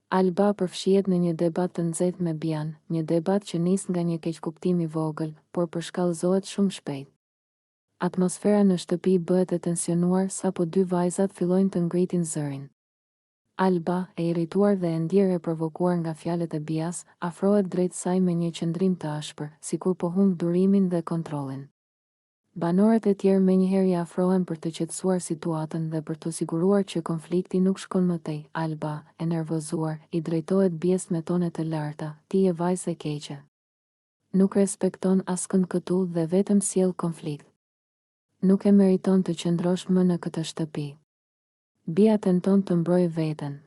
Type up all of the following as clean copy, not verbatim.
Alba përfshihet në një debat të nxehtë me Bian, një debat që nis nga një keqkuptim i vogël, por përshkallëzohet shumë shpejt. Atmosfera në shtëpi bëhet e tensionuar sapo dy vajzat fillojnë të ngritin zërin. Alba, e irrituar dhe e ndjerë e provokuar nga fjalët e Bias, afrohet drejt saj me një qëndrim të ashpër, sikur po humb durimin dhe kontrollin. Banorët e tjerë menjëherë i afrohen për të qetësuar situatën dhe për të siguruar që konflikti nuk shkon më tej. Alba, e nervozuar, i drejtohet Bies me tone të larta: "Ti je vajzë e keqe. Nuk respekton askënd këtu dhe vetëm sjell konflikt. Nuk e meriton të qëndrosh më në këtë shtëpi." Bia tenton të mbrojë veten,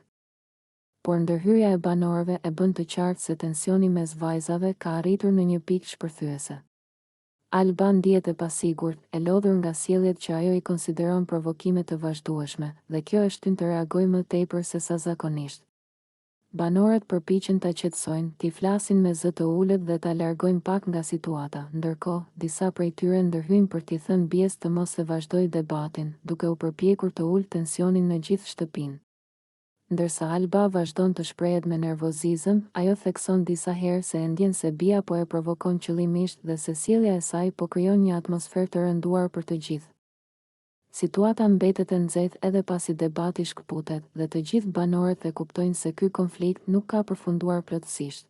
por ndërhyrja e banorëve e bën të qartë se tensioni mes vajzave ka arritur në një pikë shpërthyese. Alba ndihet e pasigurt, e lodhur nga sjelljet që ajo i konsideron provokime të vazhdueshme, dhe kjo e shtyn të reagojë më tepër se sa zakonisht. Banorët përpiqen ta qetësojnë, t'i flasin me zë të ulët dhe ta largojnë pak nga situata. Ndërkohë, disa prej tyre ndërhyjnë për t'i thënë Bies të mos e vazhdojë debatin, duke u përpjekur të ulë tensionin në gjithë shtëpinë. Ndërsa Alba vazhdon të shprehet me nervozizëm, ajo thekson disa herë se e ndjen se Bia po e provokon qëllimisht dhe se sjellja e saj po krijon një atmosferë të rënduar për të gjithë. Situata mbetet e nxehtë edhe pasi debati shkputet dhe të gjithë banorët e kuptojnë se ky konflikt nuk ka përfunduar plotësisht.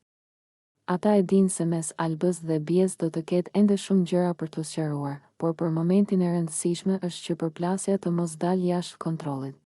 Ata e dinë se mes Albës dhe Bies do të ketë ende shumë gjëra për të sqaruar, por për momentin e rëndësishme është që përplasja të mos dalë jashtë kontrollit.